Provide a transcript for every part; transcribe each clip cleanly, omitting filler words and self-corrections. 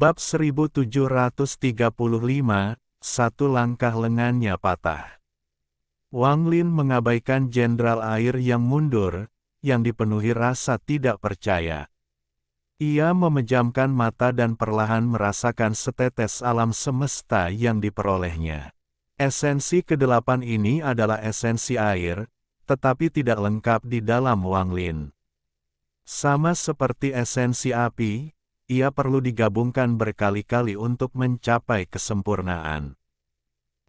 Bab 1735, satu langkah lengannya patah. Wang Lin mengabaikan jenderal air yang mundur, yang dipenuhi rasa tidak percaya. Ia memejamkan mata dan perlahan merasakan setetes alam semesta yang diperolehnya. Esensi kedelapan ini adalah esensi air, tetapi tidak lengkap di dalam Wang Lin. Sama seperti esensi api, ia perlu digabungkan berkali-kali untuk mencapai kesempurnaan.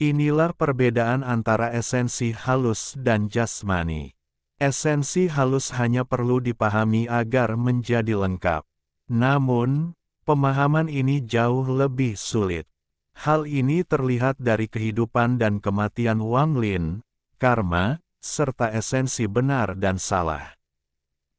Inilah perbedaan antara esensi halus dan jasmani. Esensi halus hanya perlu dipahami agar menjadi lengkap. Namun, pemahaman ini jauh lebih sulit. Hal ini terlihat dari kehidupan dan kematian Wang Lin, karma, serta esensi benar dan salah.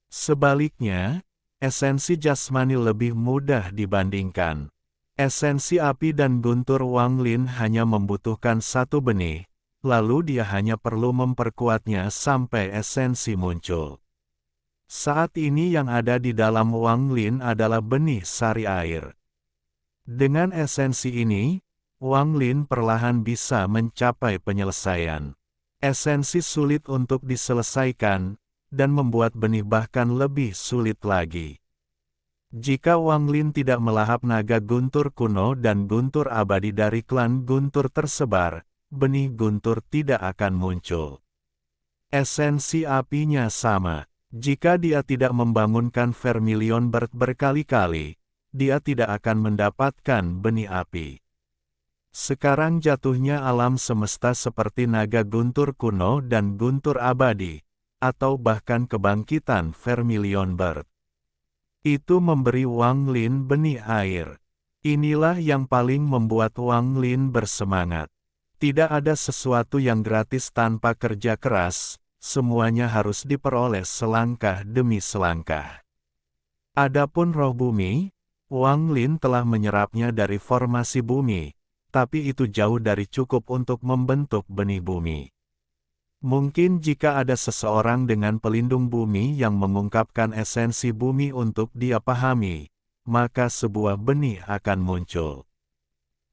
Sebaliknya, esensi jasmani lebih mudah dibandingkan. Esensi api dan guntur Wang Lin hanya membutuhkan satu benih, lalu dia hanya perlu memperkuatnya sampai esensi muncul. Saat ini yang ada di dalam Wang Lin adalah benih sari air. Dengan esensi ini, Wang Lin perlahan bisa mencapai penyelesaian. Esensi sulit untuk diselesaikan, dan membuat benih bahkan lebih sulit lagi. Jika Wang Lin tidak melahap naga guntur kuno dan guntur abadi dari klan guntur tersebar, benih guntur tidak akan muncul. Esensi apinya sama. Jika dia tidak membangunkan Vermilion Bird berkali-kali, dia tidak akan mendapatkan benih api. Sekarang jatuhnya alam semesta seperti naga guntur kuno dan guntur abadi, atau bahkan kebangkitan Vermilion Bird. Itu memberi Wang Lin benih air. Inilah yang paling membuat Wang Lin bersemangat. Tidak ada sesuatu yang gratis tanpa kerja keras, semuanya harus diperoleh selangkah demi selangkah. Adapun roh bumi, Wang Lin telah menyerapnya dari formasi bumi, tapi itu jauh dari cukup untuk membentuk benih bumi. Mungkin jika ada seseorang dengan pelindung bumi yang mengungkapkan esensi bumi untuk dia pahami, maka sebuah benih akan muncul.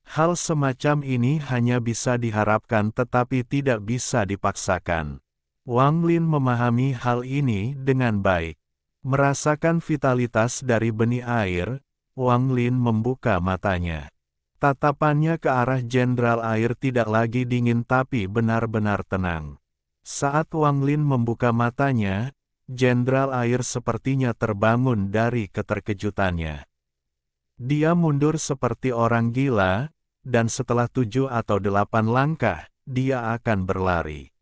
Hal semacam ini hanya bisa diharapkan tetapi tidak bisa dipaksakan. Wang Lin memahami hal ini dengan baik. Merasakan vitalitas dari benih air, Wang Lin membuka matanya. Tatapannya ke arah jenderal air tidak lagi dingin tapi benar-benar tenang. Saat Wang Lin membuka matanya, jenderal air sepertinya terbangun dari keterkejutannya. Dia mundur seperti orang gila, dan setelah 7 atau 8 langkah, dia akan berlari.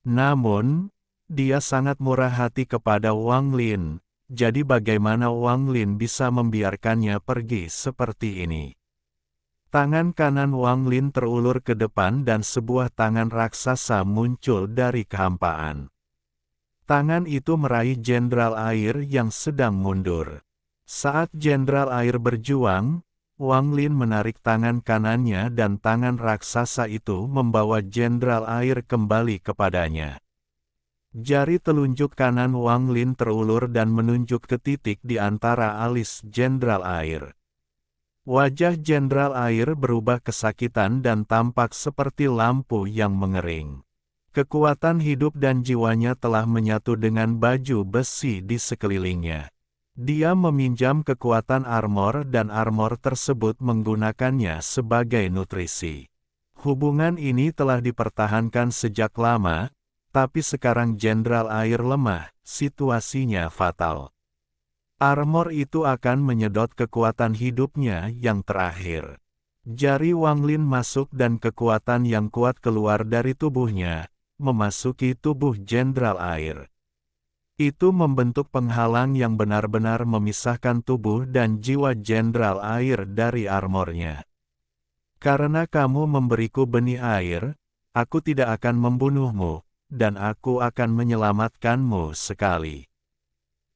Namun, dia sangat murah hati kepada Wang Lin, jadi bagaimana Wang Lin bisa membiarkannya pergi seperti ini? Tangan kanan Wang Lin terulur ke depan dan sebuah tangan raksasa muncul dari kehampaan. Tangan itu meraih jenderal air yang sedang mundur. Saat jenderal air berjuang, Wang Lin menarik tangan kanannya dan tangan raksasa itu membawa jenderal air kembali kepadanya. Jari telunjuk kanan Wang Lin terulur dan menunjuk ke titik di antara alis jenderal air. Wajah jenderal air berubah kesakitan dan tampak seperti lampu yang mengering. Kekuatan hidup dan jiwanya telah menyatu dengan baju besi di sekelilingnya. Dia meminjam kekuatan armor dan armor tersebut menggunakannya sebagai nutrisi. Hubungan ini telah dipertahankan sejak lama, tapi sekarang jenderal air lemah, situasinya fatal. Armor itu akan menyedot kekuatan hidupnya yang terakhir. Jari Wang Lin masuk dan kekuatan yang kuat keluar dari tubuhnya, memasuki tubuh jenderal air. Itu membentuk penghalang yang benar-benar memisahkan tubuh dan jiwa jenderal air dari armornya. Karena kamu memberiku benih air, aku tidak akan membunuhmu, dan aku akan menyelamatkanmu sekali.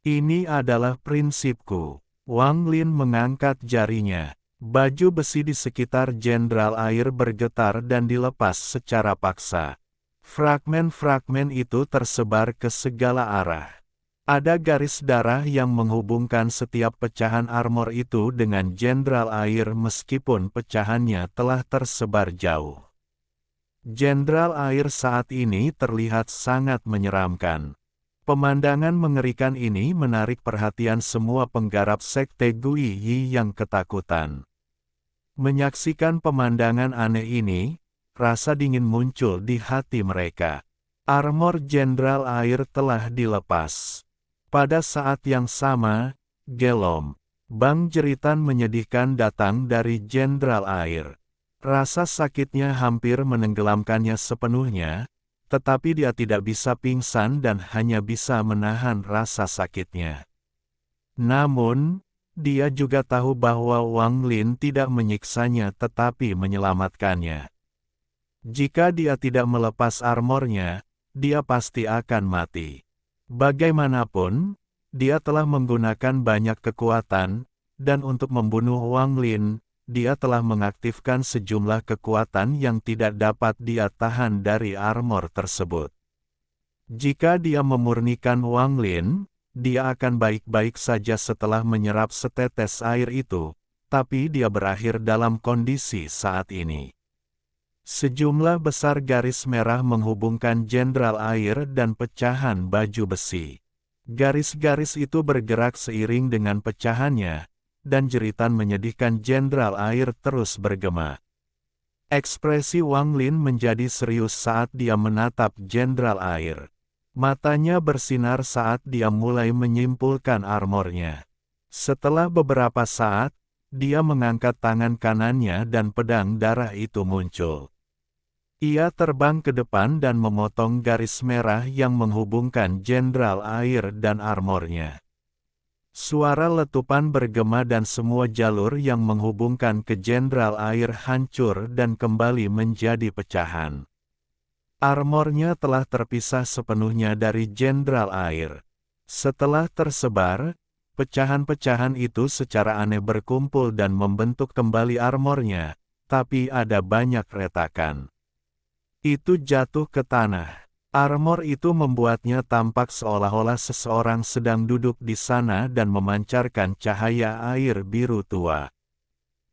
Ini adalah prinsipku. Wang Lin mengangkat jarinya. Baju besi di sekitar jenderal air bergetar dan dilepas secara paksa. Fragmen-fragmen itu tersebar ke segala arah. Ada garis darah yang menghubungkan setiap pecahan armor itu dengan Jenderal Air meskipun pecahannya telah tersebar jauh. Jenderal Air saat ini terlihat sangat menyeramkan. Pemandangan mengerikan ini menarik perhatian semua penggarap Sekte Guiyi yang ketakutan. Menyaksikan pemandangan aneh ini, rasa dingin muncul di hati mereka. Armor Jenderal Air telah dilepas. Pada saat yang sama, Gelom, bang jeritan menyedihkan datang dari Jenderal Air. Rasa sakitnya hampir menenggelamkannya sepenuhnya, tetapi dia tidak bisa pingsan dan hanya bisa menahan rasa sakitnya. Namun, dia juga tahu bahwa Wang Lin tidak menyiksanya tetapi menyelamatkannya. Jika dia tidak melepas armornya, dia pasti akan mati. Bagaimanapun, dia telah menggunakan banyak kekuatan, dan untuk membunuh Wang Lin, dia telah mengaktifkan sejumlah kekuatan yang tidak dapat dia tahan dari armor tersebut. Jika dia memurnikan Wang Lin, dia akan baik-baik saja setelah menyerap setetes air itu, tapi dia berakhir dalam kondisi saat ini. Sejumlah besar garis merah menghubungkan Jenderal Air dan pecahan baju besi. Garis-garis itu bergerak seiring dengan pecahannya, dan jeritan menyedihkan Jenderal Air terus bergema. Ekspresi Wang Lin menjadi serius saat dia menatap Jenderal Air. Matanya bersinar saat dia mulai menyimpulkan armornya. Setelah beberapa saat, dia mengangkat tangan kanannya dan pedang darah itu muncul. Ia terbang ke depan dan memotong garis merah yang menghubungkan Jenderal Air dan armornya. Suara letupan bergema dan semua jalur yang menghubungkan ke Jenderal Air hancur dan kembali menjadi pecahan. Armornya telah terpisah sepenuhnya dari Jenderal Air. Setelah tersebar, pecahan-pecahan itu secara aneh berkumpul dan membentuk kembali armornya, tapi ada banyak retakan. Itu jatuh ke tanah. Armor itu membuatnya tampak seolah-olah seseorang sedang duduk di sana dan memancarkan cahaya air biru tua.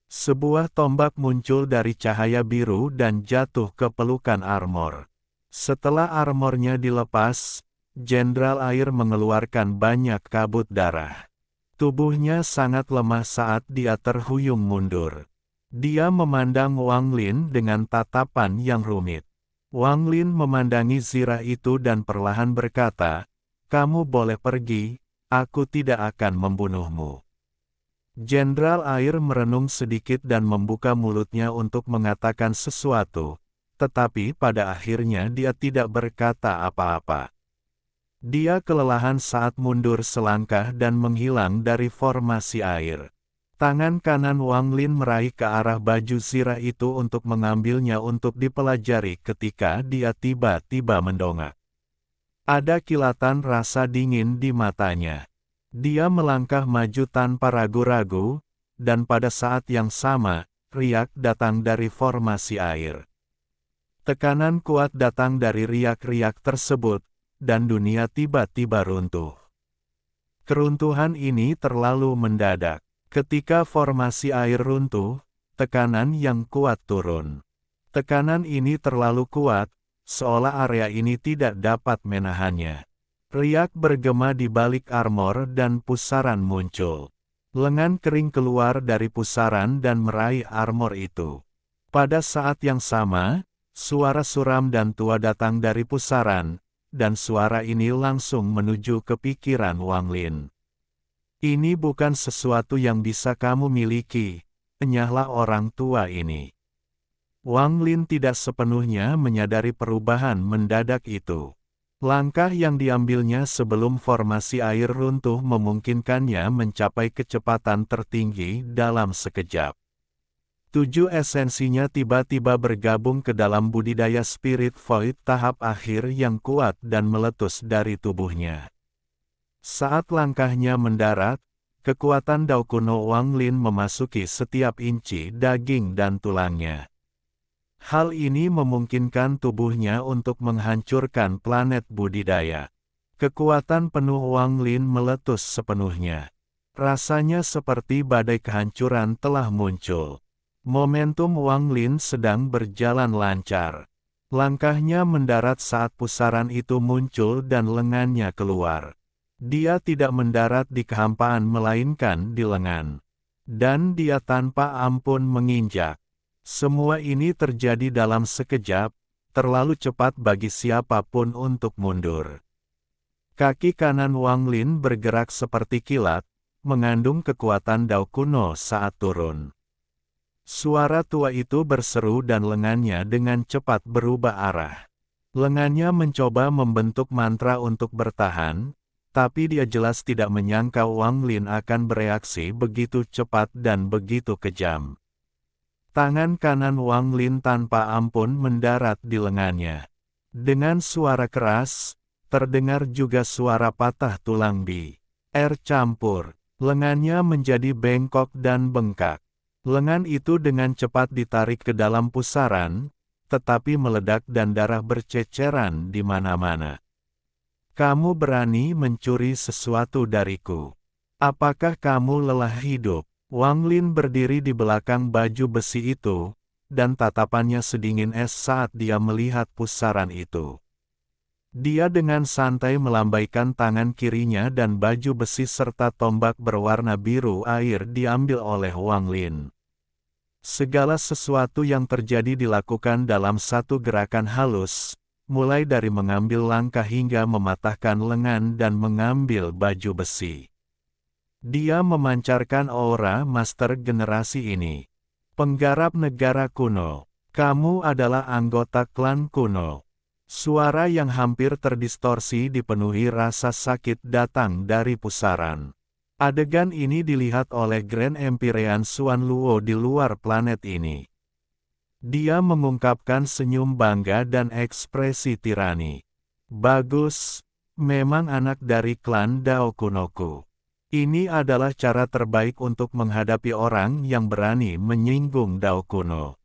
Sebuah tombak muncul dari cahaya biru dan jatuh ke pelukan armor. Setelah armornya dilepas, Jenderal Air mengeluarkan banyak kabut darah. Tubuhnya sangat lemah saat dia terhuyung mundur. Dia memandang Wang Lin dengan tatapan yang rumit. Wang Lin memandangi zirah itu dan perlahan berkata, "Kamu boleh pergi, aku tidak akan membunuhmu." Jenderal Air merenung sedikit dan membuka mulutnya untuk mengatakan sesuatu, tetapi pada akhirnya dia tidak berkata apa-apa. Dia kelelahan saat mundur selangkah dan menghilang dari formasi air. Tangan kanan Wang Lin meraih ke arah baju zirah itu untuk mengambilnya untuk dipelajari ketika dia tiba-tiba mendongak. Ada kilatan rasa dingin di matanya. Dia melangkah maju tanpa ragu-ragu, dan pada saat yang sama, riak datang dari formasi air. Tekanan kuat datang dari riak-riak tersebut, dan dunia tiba-tiba runtuh. Keruntuhan ini terlalu mendadak. Ketika formasi air runtuh, tekanan yang kuat turun. Tekanan ini terlalu kuat, seolah area ini tidak dapat menahannya. Riak bergema di balik armor dan pusaran muncul. Lengan kering keluar dari pusaran dan meraih armor itu. Pada saat yang sama, suara suram dan tua datang dari pusaran, dan suara ini langsung menuju ke pikiran Wang Lin. "Ini bukan sesuatu yang bisa kamu miliki," enyahlah orang tua ini. Wang Lin tidak sepenuhnya menyadari perubahan mendadak itu. Langkah yang diambilnya sebelum formasi air runtuh memungkinkannya mencapai kecepatan tertinggi dalam sekejap. 7 esensinya tiba-tiba bergabung ke dalam budidaya Spirit Void tahap akhir yang kuat dan meletus dari tubuhnya. Saat langkahnya mendarat, kekuatan Dao kuno Wang Lin memasuki setiap inci daging dan tulangnya. Hal ini memungkinkan tubuhnya untuk menghancurkan planet budidaya. Kekuatan penuh Wang Lin meletus sepenuhnya. Rasanya seperti badai kehancuran telah muncul. Momentum Wang Lin sedang berjalan lancar. Langkahnya mendarat saat pusaran itu muncul dan lengannya keluar. Dia tidak mendarat di kehampaan melainkan di lengan. Dan dia tanpa ampun menginjak. Semua ini terjadi dalam sekejap, terlalu cepat bagi siapapun untuk mundur. Kaki kanan Wang Lin bergerak seperti kilat, mengandung kekuatan Dao kuno saat turun. Suara tua itu berseru dan lengannya dengan cepat berubah arah. Lengannya mencoba membentuk mantra untuk bertahan, tapi dia jelas tidak menyangka Wang Lin akan bereaksi begitu cepat dan begitu kejam. Tangan kanan Wang Lin tanpa ampun mendarat di lengannya. Dengan suara keras, terdengar juga suara patah tulang di air campur. Lengannya menjadi bengkok dan bengkak. Lengan itu dengan cepat ditarik ke dalam pusaran, tetapi meledak dan darah berceceran di mana-mana. Kamu berani mencuri sesuatu dariku. Apakah kamu lelah hidup? Wang Lin berdiri di belakang baju besi itu, dan tatapannya sedingin es saat dia melihat pusaran itu. Dia dengan santai melambaikan tangan kirinya dan baju besi serta tombak berwarna biru air diambil oleh Wang Lin. Segala sesuatu yang terjadi dilakukan dalam satu gerakan halus, mulai dari mengambil langkah hingga mematahkan lengan dan mengambil baju besi. Dia memancarkan aura master generasi ini. Penggarap negara kuno, kamu adalah anggota klan kuno. Suara yang hampir terdistorsi dipenuhi rasa sakit datang dari pusaran. Adegan ini dilihat oleh Grand Emperean Xuan Luo di luar planet ini. Dia mengungkapkan senyum bangga dan ekspresi tirani. Bagus, memang anak dari klan Dao kunoku. Ini adalah cara terbaik untuk menghadapi orang yang berani menyinggung Dao kuno.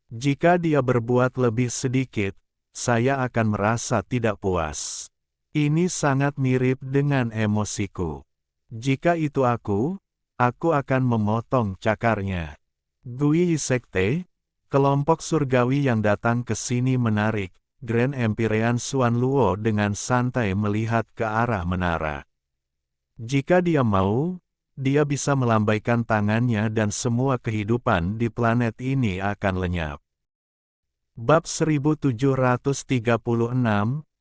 Jika dia berbuat lebih sedikit, saya akan merasa tidak puas. Ini sangat mirip dengan emosiku. Jika itu aku akan memotong cakarnya. Gui Sekte, kelompok surgawi yang datang ke sini menarik. Grand Emperean Xuan Luo dengan santai melihat ke arah menara. Jika dia mau, dia bisa melambaikan tangannya dan semua kehidupan di planet ini akan lenyap. Bab 1736,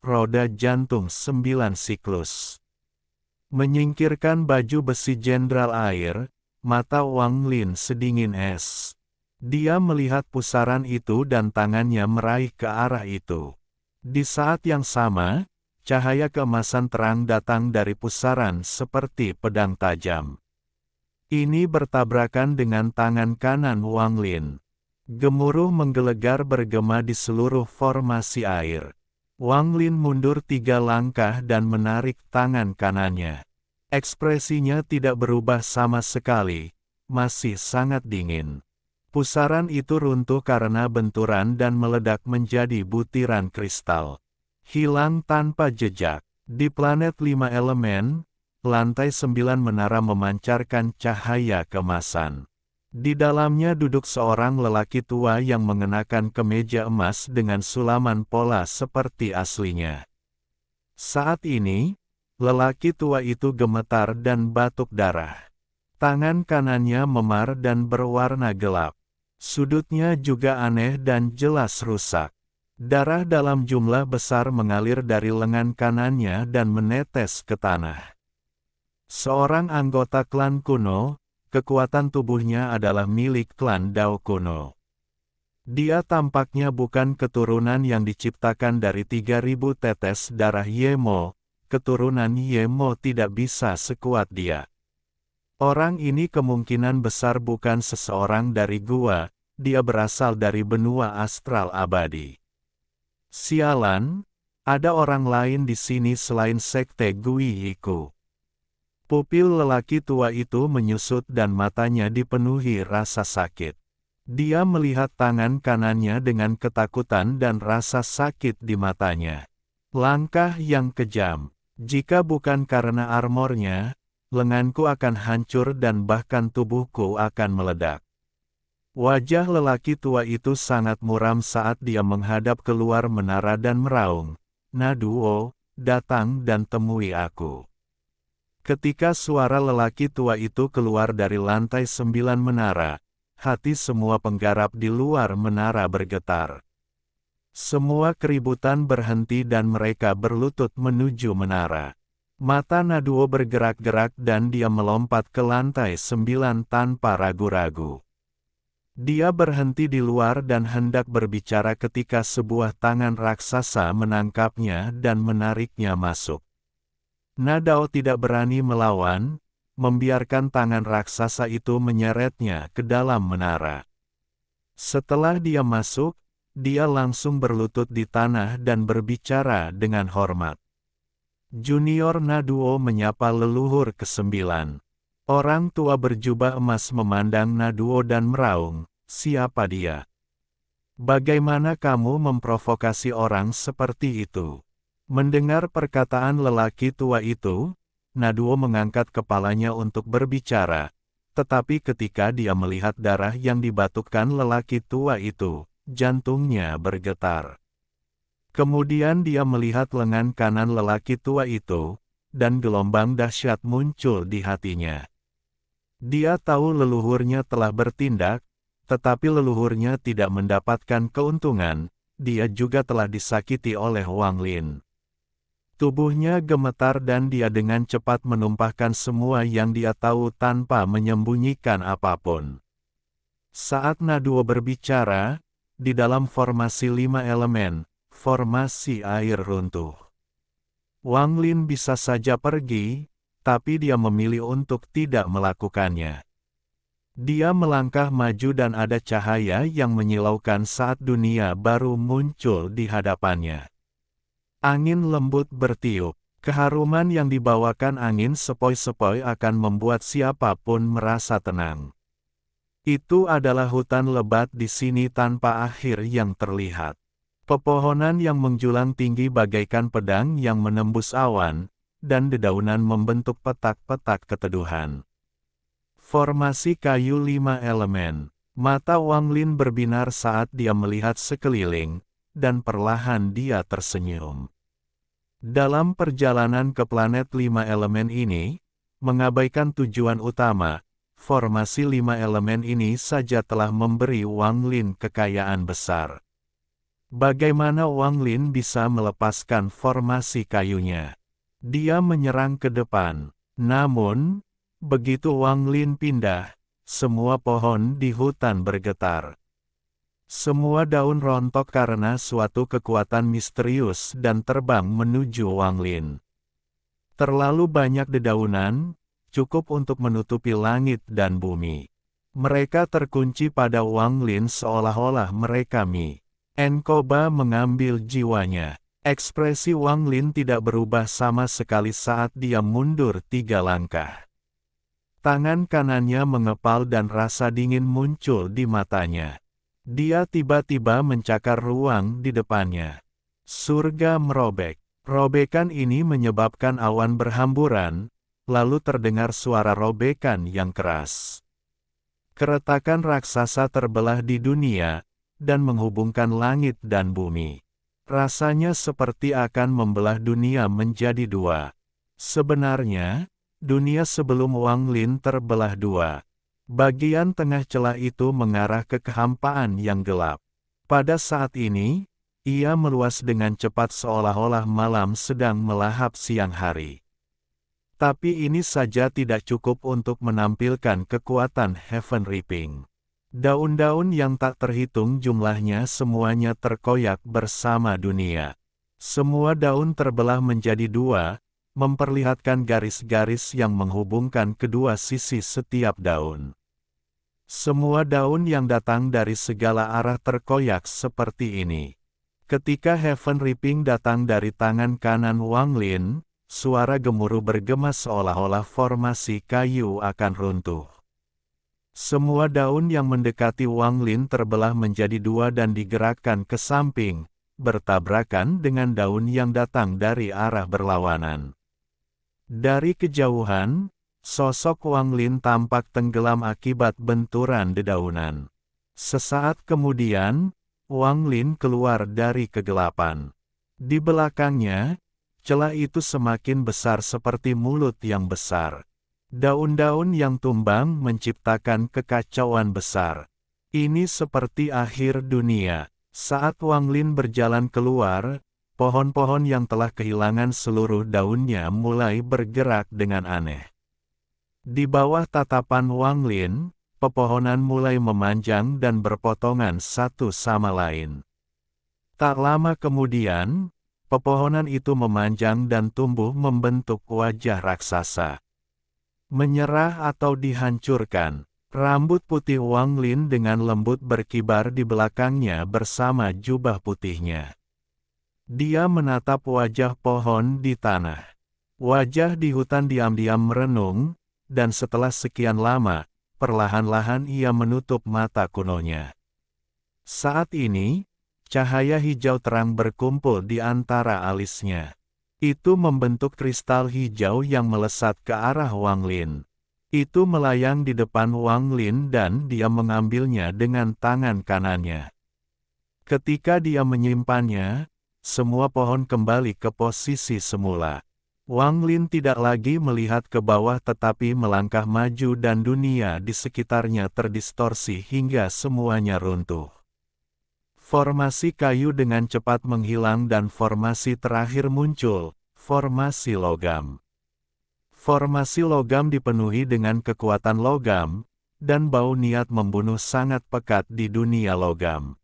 Roda Jantung 9 Siklus. Menyingkirkan baju besi Jenderal Air, mata Wang Lin sedingin es. Dia melihat pusaran itu dan tangannya meraih ke arah itu. Di saat yang sama, cahaya keemasan terang datang dari pusaran seperti pedang tajam. Ini bertabrakan dengan tangan kanan Wang Lin. Gemuruh menggelegar bergema di seluruh formasi air. Wang Lin mundur 3 langkah dan menarik tangan kanannya. Ekspresinya tidak berubah sama sekali, masih sangat dingin. Pusaran itu runtuh karena benturan dan meledak menjadi butiran kristal. Hilang tanpa jejak. Di planet 5 elemen, lantai 9 menara memancarkan cahaya kemasan. Di dalamnya duduk seorang lelaki tua yang mengenakan kemeja emas dengan sulaman pola seperti aslinya. Saat ini, lelaki tua itu gemetar dan batuk darah. Tangan kanannya memar dan berwarna gelap. Sudutnya juga aneh dan jelas rusak. Darah dalam jumlah besar mengalir dari lengan kanannya dan menetes ke tanah. Seorang anggota klan kuno, kekuatan tubuhnya adalah milik klan Dao kuno. Dia tampaknya bukan keturunan yang diciptakan dari 3000 tetes darah Yemo, keturunan Yemo tidak bisa sekuat dia. Orang ini kemungkinan besar bukan seseorang dari gua, dia berasal dari benua astral abadi. Sialan, ada orang lain di sini selain sekte Gui Yiku. Pupil lelaki tua itu menyusut dan matanya dipenuhi rasa sakit. Dia melihat tangan kanannya dengan ketakutan dan rasa sakit di matanya. Langkah yang kejam. Jika bukan karena armornya, lenganku akan hancur dan bahkan tubuhku akan meledak. Wajah lelaki tua itu sangat muram saat dia menghadap keluar menara dan meraung, "Naduo, datang dan temui aku." Ketika suara lelaki tua itu keluar dari lantai 9 menara, hati semua penggarap di luar menara bergetar. Semua keributan berhenti dan mereka berlutut menuju menara. Mata Naduo bergerak-gerak dan dia melompat ke lantai 9 tanpa ragu-ragu. Dia berhenti di luar dan hendak berbicara ketika sebuah tangan raksasa menangkapnya dan menariknya masuk. Nadao tidak berani melawan, membiarkan tangan raksasa itu menyeretnya ke dalam menara. Setelah dia masuk, dia langsung berlutut di tanah dan berbicara dengan hormat. Junior Naduo menyapa leluhur ke-9. Orang tua berjubah emas memandang Naduo dan meraung, "Siapa dia? Bagaimana kamu memprovokasi orang seperti itu?" Mendengar perkataan lelaki tua itu, Naduo mengangkat kepalanya untuk berbicara, tetapi ketika dia melihat darah yang dibatukkan lelaki tua itu, jantungnya bergetar. Kemudian dia melihat lengan kanan lelaki tua itu, dan gelombang dahsyat muncul di hatinya. Dia tahu leluhurnya telah bertindak, tetapi leluhurnya tidak mendapatkan keuntungan, dia juga telah disakiti oleh Wang Lin. Tubuhnya gemetar dan dia dengan cepat menumpahkan semua yang dia tahu tanpa menyembunyikan apapun. Saat Naduo berbicara, di dalam formasi 5 elemen, formasi air runtuh. Wang Lin bisa saja pergi, tapi dia memilih untuk tidak melakukannya. Dia melangkah maju dan ada cahaya yang menyilaukan saat dunia baru muncul di hadapannya. Angin lembut bertiup. Keharuman yang dibawakan angin sepoi-sepoi akan membuat siapapun merasa tenang. Itu adalah hutan lebat di sini tanpa akhir yang terlihat. Pepohonan yang menjulang tinggi bagaikan pedang yang menembus awan, dan dedaunan membentuk petak-petak keteduhan. Formasi kayu 5 elemen. Mata Wang Lin berbinar saat dia melihat sekeliling, dan perlahan dia tersenyum. Dalam perjalanan ke planet 5 elemen ini, mengabaikan tujuan utama, formasi 5 elemen ini saja telah memberi Wang Lin kekayaan besar. Bagaimana Wang Lin bisa melepaskan formasi kayunya? Dia menyerang ke depan. Namun, begitu Wang Lin pindah, semua pohon di hutan bergetar. Semua daun rontok karena suatu kekuatan misterius dan terbang menuju Wang Lin. Terlalu banyak dedaunan, cukup untuk menutupi langit dan bumi. Mereka terkunci pada Wang Lin seolah-olah mereka Enkoba mengambil jiwanya. Ekspresi Wang Lin tidak berubah sama sekali saat dia mundur 3 langkah. Tangan kanannya mengepal dan rasa dingin muncul di matanya. Dia tiba-tiba mencakar ruang di depannya. Surga merobek. Robekan ini menyebabkan awan berhamburan, lalu terdengar suara robekan yang keras. Keretakan raksasa terbelah di dunia, dan menghubungkan langit dan bumi. Rasanya seperti akan membelah dunia menjadi 2. Sebenarnya, dunia sebelum Wang Lin terbelah 2. Bagian tengah celah itu mengarah ke kehampaan yang gelap. Pada saat ini, ia meluas dengan cepat seolah-olah malam sedang melahap siang hari. Tapi ini saja tidak cukup untuk menampilkan kekuatan Heaven Reaping. Daun-daun yang tak terhitung jumlahnya semuanya terkoyak bersama dunia. Semua daun terbelah menjadi 2, memperlihatkan garis-garis yang menghubungkan kedua sisi setiap daun. Semua daun yang datang dari segala arah terkoyak seperti ini. Ketika Heaven Reaping datang dari tangan kanan Wang Lin, suara gemuruh bergema seolah-olah formasi kayu akan runtuh. Semua daun yang mendekati Wang Lin terbelah menjadi 2 dan digerakkan ke samping, bertabrakan dengan daun yang datang dari arah berlawanan. Dari kejauhan, sosok Wang Lin tampak tenggelam akibat benturan dedaunan. Sesaat kemudian, Wang Lin keluar dari kegelapan. Di belakangnya, celah itu semakin besar seperti mulut yang besar. Daun-daun yang tumbang menciptakan kekacauan besar. Ini seperti akhir dunia. Saat Wang Lin berjalan keluar, pohon-pohon yang telah kehilangan seluruh daunnya mulai bergerak dengan aneh. Di bawah tatapan Wang Lin, pepohonan mulai memanjang dan berpotongan satu sama lain. Tak lama kemudian, pepohonan itu memanjang dan tumbuh membentuk wajah raksasa. Menyerah atau dihancurkan. Rambut putih Wang Lin dengan lembut berkibar di belakangnya bersama jubah putihnya. Dia menatap wajah pohon di tanah. Wajah di hutan diam-diam merenung, dan setelah sekian lama, perlahan-lahan ia menutup mata kunonya. Saat ini, cahaya hijau terang berkumpul di antara alisnya. Itu membentuk kristal hijau yang melesat ke arah Wang Lin. Itu melayang di depan Wang Lin dan dia mengambilnya dengan tangan kanannya. Ketika dia menyimpannya, semua pohon kembali ke posisi semula. Wang Lin tidak lagi melihat ke bawah tetapi melangkah maju dan dunia di sekitarnya terdistorsi hingga semuanya runtuh. Formasi kayu dengan cepat menghilang dan formasi terakhir muncul, formasi logam. Formasi logam dipenuhi dengan kekuatan logam, dan bau niat membunuh sangat pekat di dunia logam.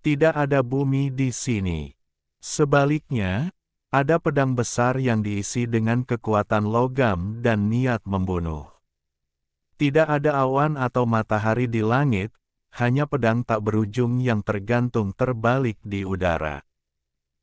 Tidak ada bumi di sini. Sebaliknya, ada pedang besar yang diisi dengan kekuatan logam dan niat membunuh. Tidak ada awan atau matahari di langit, hanya pedang tak berujung yang tergantung terbalik di udara.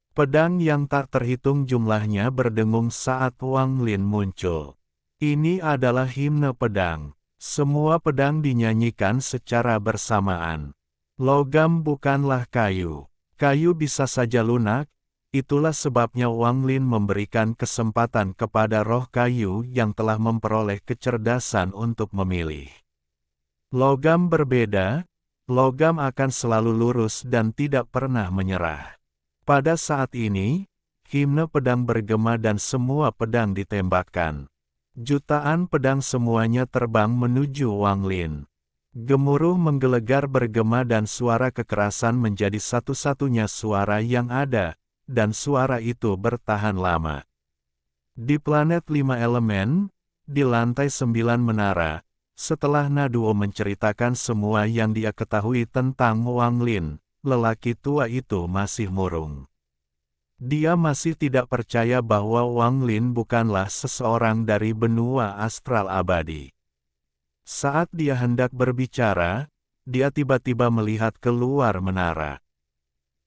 Pedang yang tak terhitung jumlahnya berdengung saat Wang Lin muncul. Ini adalah himne pedang. Semua pedang dinyanyikan secara bersamaan. Logam bukanlah kayu. Kayu bisa saja lunak, itulah sebabnya Wang Lin memberikan kesempatan kepada roh kayu yang telah memperoleh kecerdasan untuk memilih. Logam berbeda, logam akan selalu lurus dan tidak pernah menyerah. Pada saat ini, himne pedang bergema dan semua pedang ditembakkan. Jutaan pedang semuanya terbang menuju Wang Lin. Gemuruh menggelegar bergema dan suara kekerasan menjadi satu-satunya suara yang ada, dan suara itu bertahan lama. Di planet 5 elemen, di lantai 9 menara, setelah Naduo menceritakan semua yang dia ketahui tentang Wang Lin, lelaki tua itu masih murung. Dia masih tidak percaya bahwa Wang Lin bukanlah seseorang dari benua astral abadi. Saat dia hendak berbicara, dia tiba-tiba melihat keluar menara.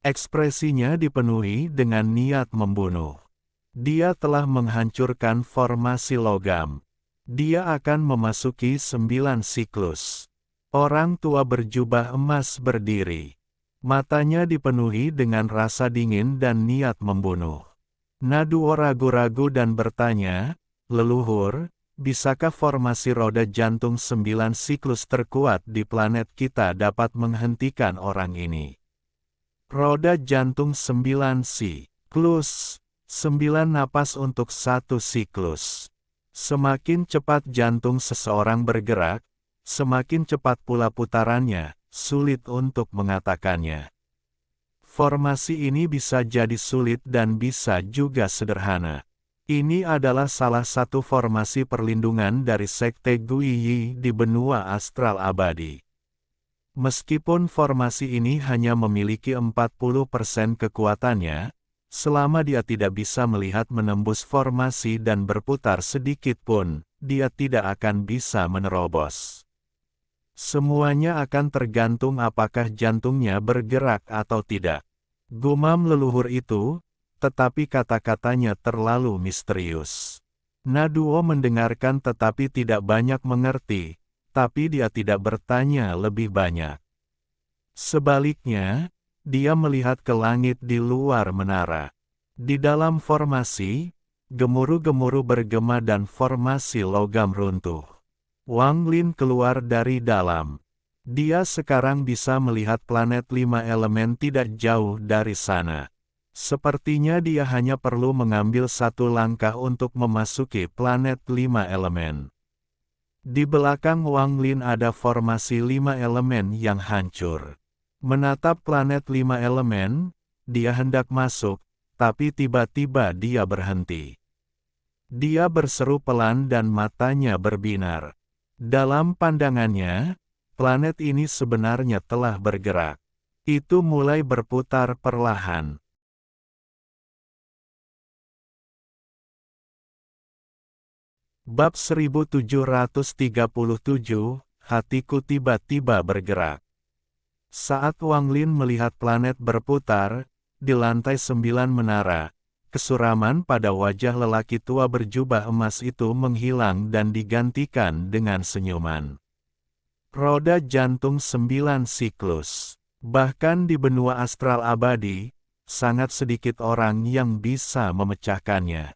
Ekspresinya dipenuhi dengan niat membunuh. Dia telah menghancurkan formasi logam. Dia akan memasuki 9 siklus. Orang tua berjubah emas berdiri. Matanya dipenuhi dengan rasa dingin dan niat membunuh. Naduo ragu-ragu dan bertanya, "Leluhur, bisakah formasi roda jantung 9 siklus terkuat di planet kita dapat menghentikan orang ini?" Roda jantung 9 siklus, 9 napas untuk satu siklus. Semakin cepat jantung seseorang bergerak, semakin cepat pula putarannya. Sulit untuk mengatakannya. Formasi ini bisa jadi sulit dan bisa juga sederhana. Ini adalah salah satu formasi perlindungan dari Sekte Guiyi di benua astral abadi. Meskipun formasi ini hanya memiliki 40% kekuatannya, selama dia tidak bisa melihat menembus formasi dan berputar sedikit pun, dia tidak akan bisa menerobos. Semuanya akan tergantung apakah jantungnya bergerak atau tidak. Gumam leluhur itu, tetapi kata-katanya terlalu misterius. Naduo mendengarkan tetapi tidak banyak mengerti, tapi dia tidak bertanya lebih banyak. Sebaliknya, dia melihat ke langit di luar menara. Di dalam formasi, Gemuruh-gemuruh bergema dan formasi logam runtuh. Wang Lin keluar dari dalam. Dia sekarang bisa melihat planet 5 elemen tidak jauh dari sana. Sepertinya dia hanya perlu mengambil satu langkah untuk memasuki planet 5 elemen. Di belakang Wang Lin ada formasi 5 elemen yang hancur. Menatap planet 5 elemen, dia hendak masuk, tapi tiba-tiba dia berhenti. Dia berseru pelan dan matanya berbinar. Dalam pandangannya, planet ini sebenarnya telah bergerak. Itu mulai berputar perlahan. Bab 1737, hatiku tiba-tiba bergerak. Saat Wang Lin melihat planet berputar, di lantai 9 menara, kesuraman pada wajah lelaki tua berjubah emas itu menghilang dan digantikan dengan senyuman. Roda jantung 9 siklus. Bahkan di benua astral abadi, sangat sedikit orang yang bisa memecahkannya.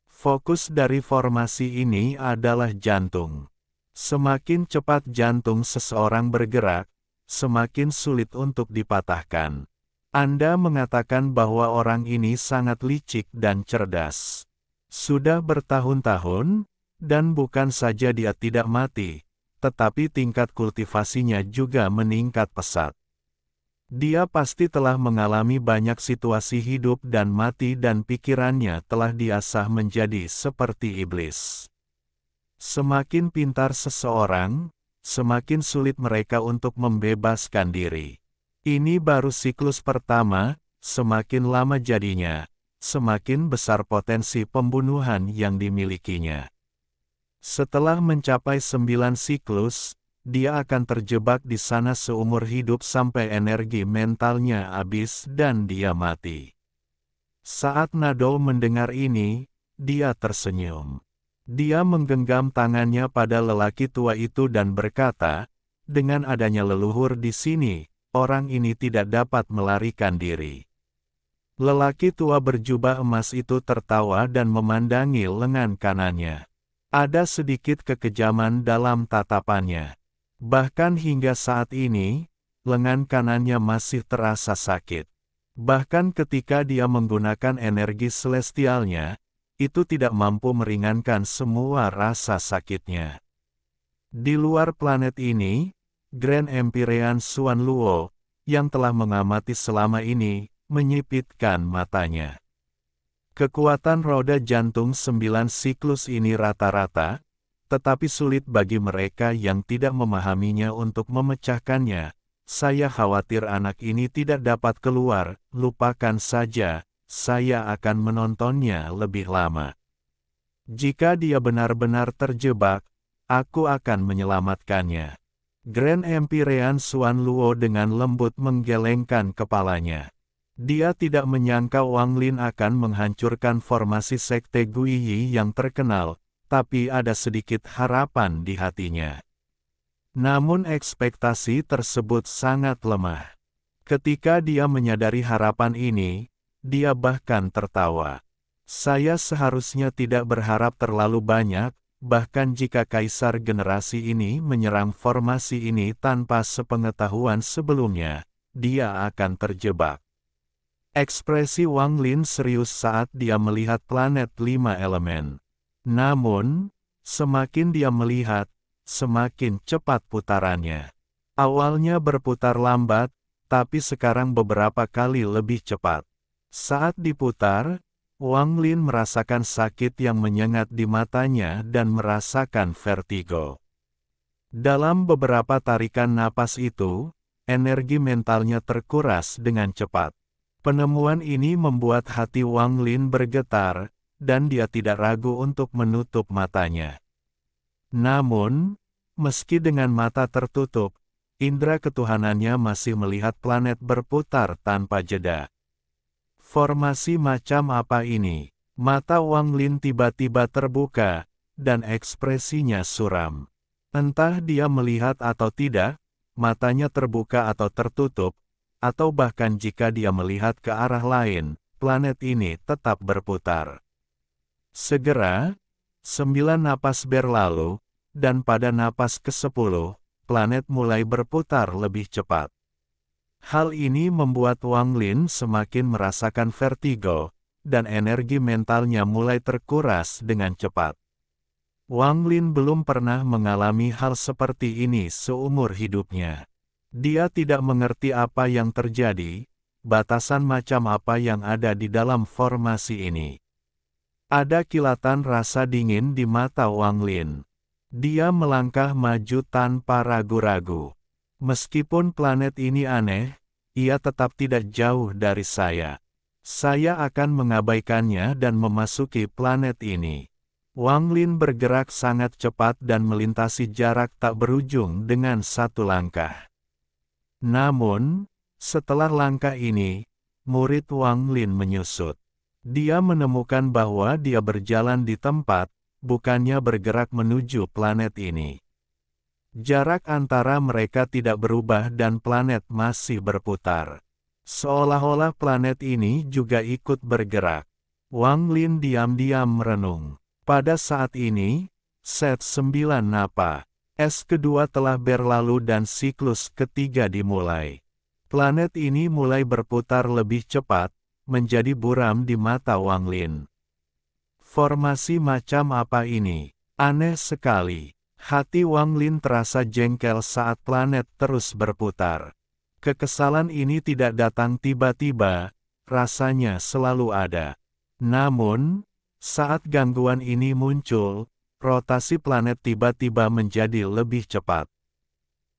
Fokus dari formasi ini adalah jantung. Semakin cepat jantung seseorang bergerak, semakin sulit untuk dipatahkan. Anda mengatakan bahwa orang ini sangat licik dan cerdas. Sudah bertahun-tahun, dan bukan saja dia tidak mati, tetapi tingkat kultivasinya juga meningkat pesat. Dia pasti telah mengalami banyak situasi hidup dan mati dan pikirannya telah diasah menjadi seperti iblis. Semakin pintar seseorang, semakin sulit mereka untuk membebaskan diri. Ini baru siklus pertama, semakin lama jadinya, semakin besar potensi pembunuhan yang dimilikinya. Setelah mencapai 9 siklus, dia akan terjebak di sana seumur hidup sampai energi mentalnya habis dan dia mati. Saat Nado mendengar ini, dia tersenyum. Dia menggenggam tangannya pada lelaki tua itu dan berkata, dengan adanya leluhur di sini, orang ini tidak dapat melarikan diri. Lelaki tua berjubah emas itu tertawa dan memandangi lengan kanannya. Ada sedikit kekejaman dalam tatapannya. Bahkan hingga saat ini, lengan kanannya masih terasa sakit. Bahkan ketika dia menggunakan energi celestialnya, itu tidak mampu meringankan semua rasa sakitnya. Di luar planet ini, Grand Empyrean Xuan Luo, yang telah mengamati selama ini, menyipitkan matanya. Kekuatan roda jantung 9 siklus ini rata-rata, tetapi sulit bagi mereka yang tidak memahaminya untuk memecahkannya. Saya khawatir anak ini tidak dapat keluar, lupakan saja, saya akan menontonnya lebih lama. Jika dia benar-benar terjebak, aku akan menyelamatkannya. Grand Empyrean Xuan Luo dengan lembut menggelengkan kepalanya. Dia tidak menyangka Wang Lin akan menghancurkan formasi sekte Guiyi yang terkenal, tapi ada sedikit harapan di hatinya. Namun ekspektasi tersebut sangat lemah. Ketika dia menyadari harapan ini, dia bahkan tertawa. Saya seharusnya tidak berharap terlalu banyak, bahkan jika kaisar generasi ini menyerang formasi ini tanpa sepengetahuan sebelumnya, dia akan terjebak. Ekspresi Wang Lin serius saat dia melihat planet 5 elemen. Namun, semakin dia melihat, semakin cepat putarannya. Awalnya berputar lambat, tapi sekarang beberapa kali lebih cepat. Saat diputar, Wang Lin merasakan sakit yang menyengat di matanya dan merasakan vertigo. Dalam beberapa tarikan napas itu, energi mentalnya terkuras dengan cepat. Penemuan ini membuat hati Wang Lin bergetar, dan dia tidak ragu untuk menutup matanya. Namun, meski dengan mata tertutup, indera ketuhanannya masih melihat planet berputar tanpa jeda. Formasi macam apa ini? Mata Wang Lin tiba-tiba terbuka, dan ekspresinya suram. Entah dia melihat atau tidak, matanya terbuka atau tertutup, atau bahkan jika dia melihat ke arah lain, planet ini tetap berputar. Segera, 9 napas berlalu, dan pada napas ke-10, planet mulai berputar lebih cepat. Hal ini membuat Wang Lin semakin merasakan vertigo, dan energi mentalnya mulai terkuras dengan cepat. Wang Lin belum pernah mengalami hal seperti ini seumur hidupnya. Dia tidak mengerti apa yang terjadi, batasan macam apa yang ada di dalam formasi ini. Ada kilatan rasa dingin di mata Wang Lin. Dia melangkah maju tanpa ragu-ragu. Meskipun planet ini aneh, ia tetap tidak jauh dari saya. Saya akan mengabaikannya dan memasuki planet ini. Wang Lin bergerak sangat cepat dan melintasi jarak tak berujung dengan satu langkah. Namun, setelah langkah ini, murid Wang Lin menyusut. Dia menemukan bahwa dia berjalan di tempat, bukannya bergerak menuju planet ini. Jarak antara mereka tidak berubah dan planet masih berputar. Seolah-olah planet ini juga ikut bergerak. Wang Lin diam-diam merenung. Pada saat ini, set 9 napa es kedua telah berlalu dan siklus ketiga dimulai. Planet ini mulai berputar lebih cepat, menjadi buram di mata Wang Lin. Formasi macam apa ini? Aneh sekali. Hati Wang Lin terasa jengkel saat planet terus berputar. Kekesalan ini tidak datang tiba-tiba, rasanya selalu ada. Namun, saat gangguan ini muncul, rotasi planet tiba-tiba menjadi lebih cepat.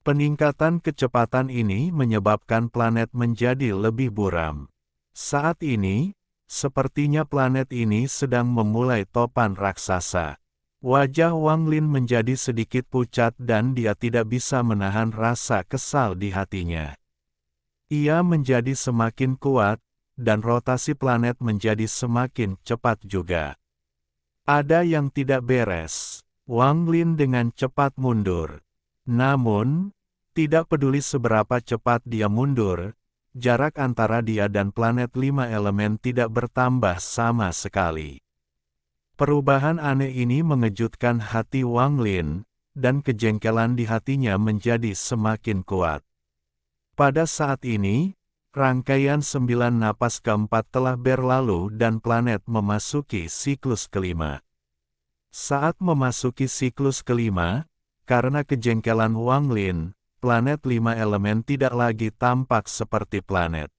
Peningkatan kecepatan ini menyebabkan planet menjadi lebih buram. Saat ini, sepertinya planet ini sedang memulai topan raksasa. Wajah Wang Lin menjadi sedikit pucat dan dia tidak bisa menahan rasa kesal di hatinya. Ia menjadi semakin kuat, dan rotasi planet menjadi semakin cepat juga. Ada yang tidak beres. Wang Lin dengan cepat mundur. Namun, tidak peduli seberapa cepat dia mundur, jarak antara dia dan planet 5 elemen tidak bertambah sama sekali. Perubahan aneh ini mengejutkan hati Wang Lin, dan kejengkelan di hatinya menjadi semakin kuat. Pada saat ini, rangkaian 9 napas keempat telah berlalu dan planet memasuki siklus kelima. Saat memasuki siklus kelima, karena kejengkelan Wang Lin, planet 5 elemen tidak lagi tampak seperti planet.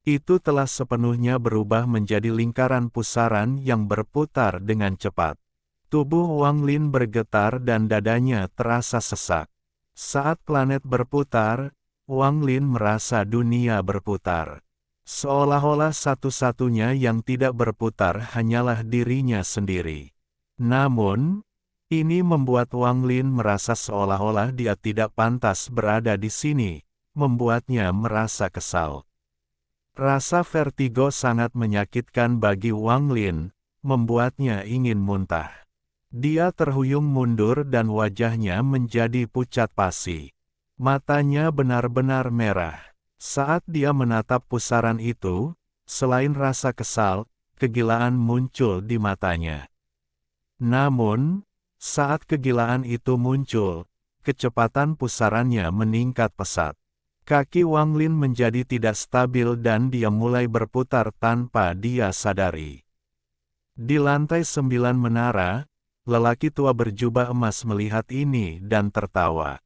Itu telah sepenuhnya berubah menjadi lingkaran pusaran yang berputar dengan cepat. Tubuh Wang Lin bergetar dan dadanya terasa sesak. Saat planet berputar, Wang Lin merasa dunia berputar. Seolah-olah satu-satunya yang tidak berputar hanyalah dirinya sendiri. Namun, ini membuat Wang Lin merasa seolah-olah dia tidak pantas berada di sini, membuatnya merasa kesal. Rasa vertigo sangat menyakitkan bagi Wang Lin, membuatnya ingin muntah. Dia terhuyung mundur dan wajahnya menjadi pucat pasi. Matanya benar-benar merah. Saat dia menatap pusaran itu, selain rasa kesal, kegilaan muncul di matanya. Namun, saat kegilaan itu muncul, kecepatan pusarannya meningkat pesat. Kaki Wang Lin menjadi tidak stabil dan dia mulai berputar tanpa dia sadari. Di lantai 9 menara, lelaki tua berjubah emas melihat ini dan tertawa.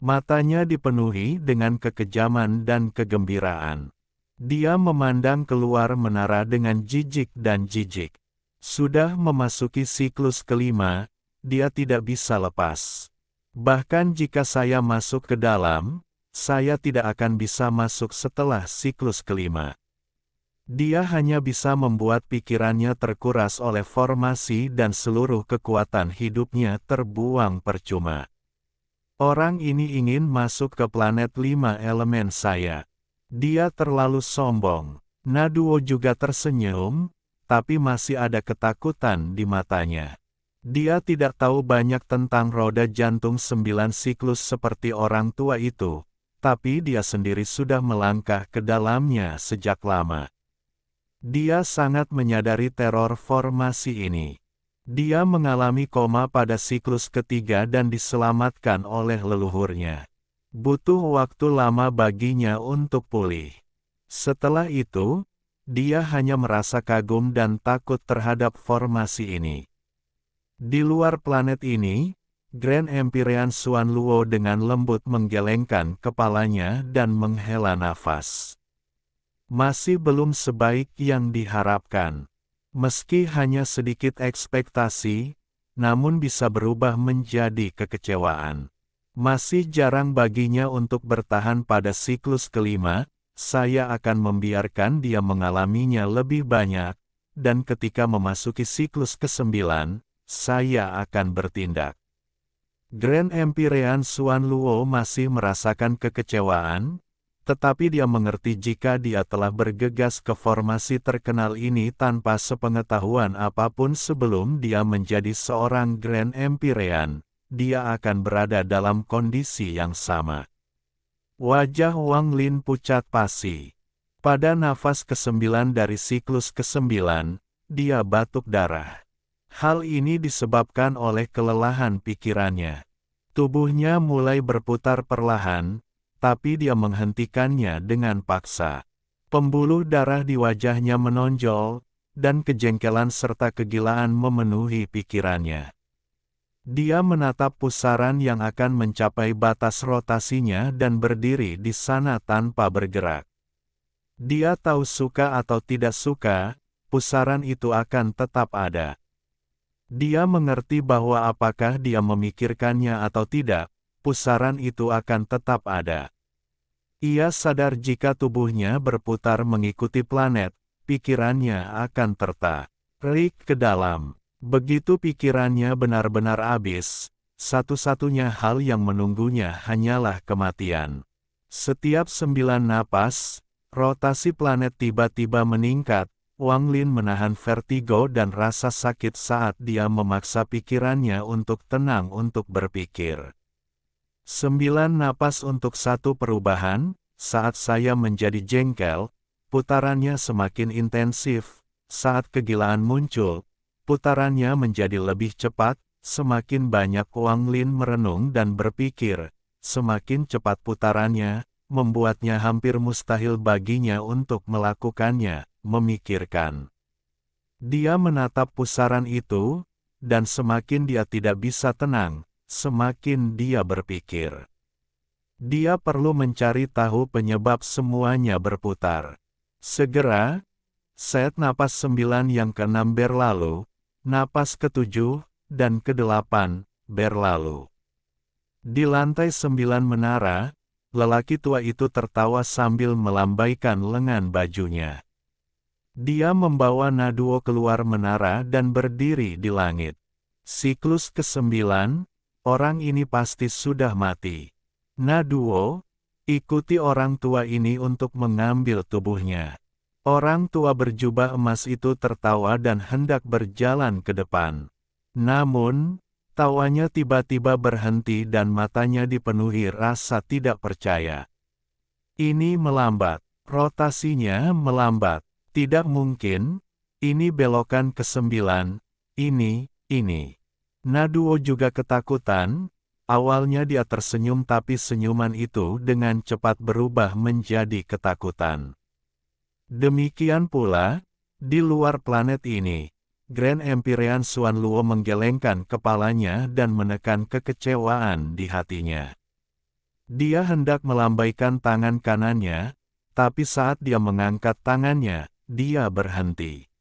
Matanya dipenuhi dengan kekejaman dan kegembiraan. Dia memandang keluar menara dengan jijik dan jijik. Sudah memasuki siklus kelima, dia tidak bisa lepas. Bahkan jika saya masuk ke dalam, saya tidak akan bisa masuk setelah siklus kelima. Dia hanya bisa membuat pikirannya terkuras oleh formasi dan seluruh kekuatan hidupnya terbuang percuma. Orang ini ingin masuk ke planet 5 elemen saya. Dia terlalu sombong. Naduo juga tersenyum, tapi masih ada ketakutan di matanya. Dia tidak tahu banyak tentang roda jantung 9 siklus seperti orang tua itu, tapi dia sendiri sudah melangkah ke dalamnya sejak lama. Dia sangat menyadari teror formasi ini. Dia mengalami koma pada siklus ketiga dan diselamatkan oleh leluhurnya. Butuh waktu lama baginya untuk pulih. Setelah itu, dia hanya merasa kagum dan takut terhadap formasi ini. Di luar planet ini, Grand Empyrean Xuan Luo dengan lembut menggelengkan kepalanya dan menghela nafas. Masih belum sebaik yang diharapkan. Meski hanya sedikit ekspektasi, namun bisa berubah menjadi kekecewaan. Masih jarang baginya untuk bertahan pada siklus kelima, saya akan membiarkan dia mengalaminya lebih banyak, dan ketika memasuki siklus ke-9, saya akan bertindak. Grand Empyrean Xuan Luo masih merasakan kekecewaan, tetapi dia mengerti jika dia telah bergegas ke formasi terkenal ini tanpa sepengetahuan apapun sebelum dia menjadi seorang Grand Empyrean, dia akan berada dalam kondisi yang sama. Wajah Wang Lin pucat pasi. Pada nafas ke-9 dari siklus ke-9, dia batuk darah. Hal ini disebabkan oleh kelelahan pikirannya. Tubuhnya mulai berputar perlahan, tapi dia menghentikannya dengan paksa. Pembuluh darah di wajahnya menonjol, dan kejengkelan serta kegilaan memenuhi pikirannya. Dia menatap pusaran yang akan mencapai batas rotasinya dan berdiri di sana tanpa bergerak. Dia tahu suka atau tidak suka, pusaran itu akan tetap ada. Dia mengerti bahwa apakah dia memikirkannya atau tidak, pusaran itu akan tetap ada. Ia sadar jika tubuhnya berputar mengikuti planet, pikirannya akan tertarik ke dalam. Begitu pikirannya benar-benar habis, satu-satunya hal yang menunggunya hanyalah kematian. Setiap 9 napas, rotasi planet tiba-tiba meningkat. Wang Lin menahan vertigo dan rasa sakit saat dia memaksa pikirannya untuk tenang untuk berpikir. 9 napas untuk satu perubahan, saat saya menjadi jengkel, putarannya semakin intensif, saat kegilaan muncul, putarannya menjadi lebih cepat, semakin banyak Wang Lin merenung dan berpikir, semakin cepat putarannya, membuatnya hampir mustahil baginya untuk melakukannya, memikirkan. Dia menatap pusaran itu, dan semakin dia tidak bisa tenang, semakin dia berpikir. Dia perlu mencari tahu penyebab semuanya berputar. Segera, set napas 9 yang ke-6 berlalu, napas ke-7, dan ke-8, berlalu. Di lantai 9 menara, lelaki tua itu tertawa sambil melambaikan lengan bajunya. Dia membawa Naduo keluar menara dan berdiri di langit. Siklus ke-9, orang ini pasti sudah mati. Naduo, ikuti orang tua ini untuk mengambil tubuhnya. Orang tua berjubah emas itu tertawa dan hendak berjalan ke depan. Namun, tawanya tiba-tiba berhenti dan matanya dipenuhi rasa tidak percaya. Ini melambat, rotasinya melambat. Tidak mungkin, ini belokan ke-9, ini. Naduo juga ketakutan, awalnya dia tersenyum tapi senyuman itu dengan cepat berubah menjadi ketakutan. Demikian pula, di luar planet ini, Grand Empyrean Xuan Luo menggelengkan kepalanya dan menekan kekecewaan di hatinya. Dia hendak melambaikan tangan kanannya, tapi saat dia mengangkat tangannya, dia berhenti.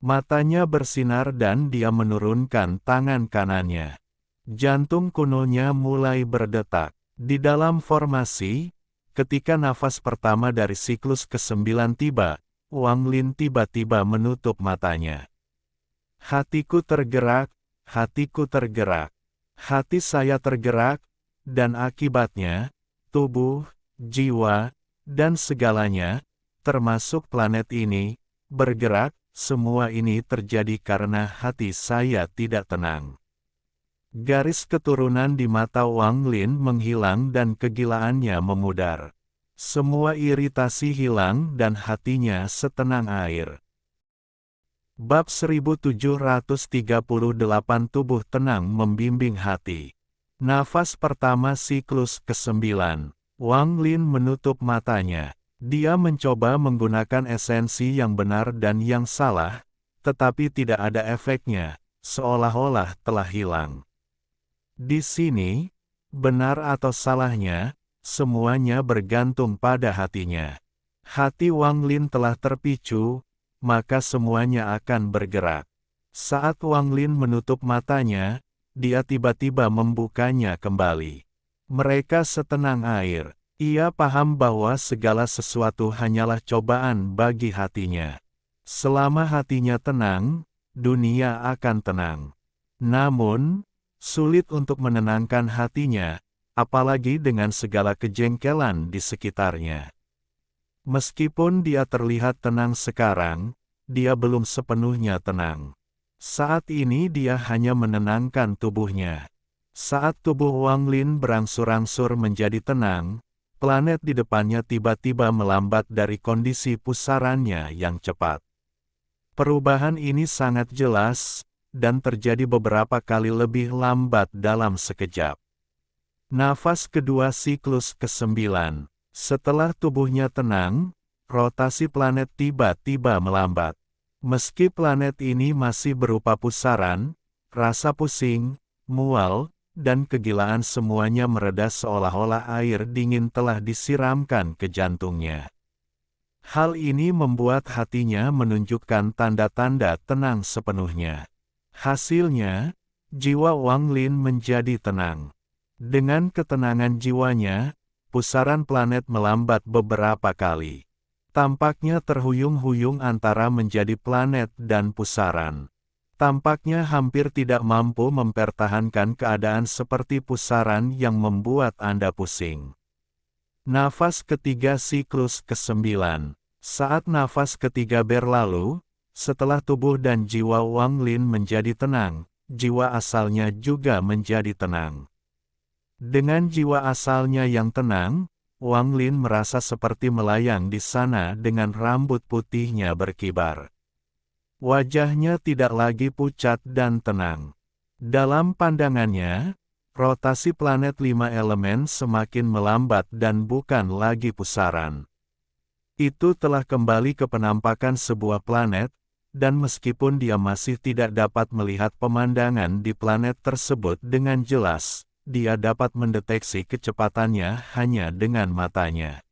Matanya bersinar dan dia menurunkan tangan kanannya. Jantung kunonya mulai berdetak. Di dalam formasi, ketika nafas pertama dari siklus ke-9 tiba, Wang Lin tiba-tiba menutup matanya. Hatiku tergerak, hati saya tergerak, dan akibatnya, tubuh, jiwa, dan segalanya, termasuk planet ini, bergerak. Semua ini terjadi karena hati saya tidak tenang. Garis keturunan di mata Wang Lin menghilang dan kegilaannya memudar. Semua iritasi hilang dan hatinya setenang air. Bab 1738 Tubuh tenang membimbing hati. Nafas pertama siklus ke-9. Wang Lin menutup matanya. Dia mencoba menggunakan esensi yang benar dan yang salah, tetapi tidak ada efeknya, seolah-olah telah hilang. Di sini, benar atau salahnya, semuanya bergantung pada hatinya. Hati Wang Lin telah terpicu, maka semuanya akan bergerak. Saat Wang Lin menutup matanya, dia tiba-tiba membukanya kembali. Mereka setenang air. Ia paham bahwa segala sesuatu hanyalah cobaan bagi hatinya. Selama hatinya tenang, dunia akan tenang. Namun, sulit untuk menenangkan hatinya, apalagi dengan segala kejengkelan di sekitarnya. Meskipun dia terlihat tenang sekarang, dia belum sepenuhnya tenang. Saat ini dia hanya menenangkan tubuhnya. Saat tubuh Wang Lin berangsur-angsur menjadi tenang, planet di depannya tiba-tiba melambat dari kondisi pusarannya yang cepat. Perubahan ini sangat jelas, dan terjadi beberapa kali lebih lambat dalam sekejap. Nafas kedua siklus ke-9. Setelah tubuhnya tenang, rotasi planet tiba-tiba melambat. Meski planet ini masih berupa pusaran, rasa pusing, mual, dan kegilaan semuanya mereda seolah-olah air dingin telah disiramkan ke jantungnya. Hal ini membuat hatinya menunjukkan tanda-tanda tenang sepenuhnya. Hasilnya, jiwa Wang Lin menjadi tenang. Dengan ketenangan jiwanya, pusaran planet melambat beberapa kali. Tampaknya terhuyung-huyung antara menjadi planet dan pusaran. Tampaknya hampir tidak mampu mempertahankan keadaan seperti pusaran yang membuat Anda pusing. Nafas ketiga siklus ke-9. Saat nafas ketiga berlalu, setelah tubuh dan jiwa Wang Lin menjadi tenang, jiwa asalnya juga menjadi tenang. Dengan jiwa asalnya yang tenang, Wang Lin merasa seperti melayang di sana dengan rambut putihnya berkibar. Wajahnya tidak lagi pucat dan tenang. Dalam pandangannya, rotasi planet 5 elemen semakin melambat dan bukan lagi pusaran. Itu telah kembali ke penampakan sebuah planet, dan meskipun dia masih tidak dapat melihat pemandangan di planet tersebut dengan jelas, dia dapat mendeteksi kecepatannya hanya dengan matanya.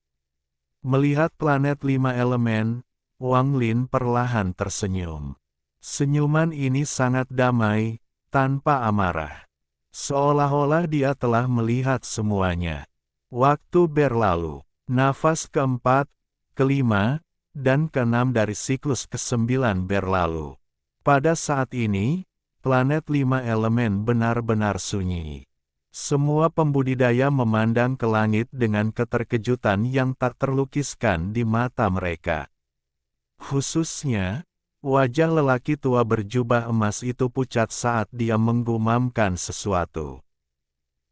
Melihat planet 5 elemen, Wang Lin perlahan tersenyum. Senyuman ini sangat damai, tanpa amarah. Seolah-olah dia telah melihat semuanya. Waktu berlalu. Nafas keempat, kelima, dan keenam dari siklus ke-9 berlalu. Pada saat ini, planet 5 elemen benar-benar sunyi. Semua pembudidaya memandang ke langit dengan keterkejutan yang tak terlukiskan di mata mereka. Khususnya, wajah lelaki tua berjubah emas itu pucat saat dia menggumamkan sesuatu.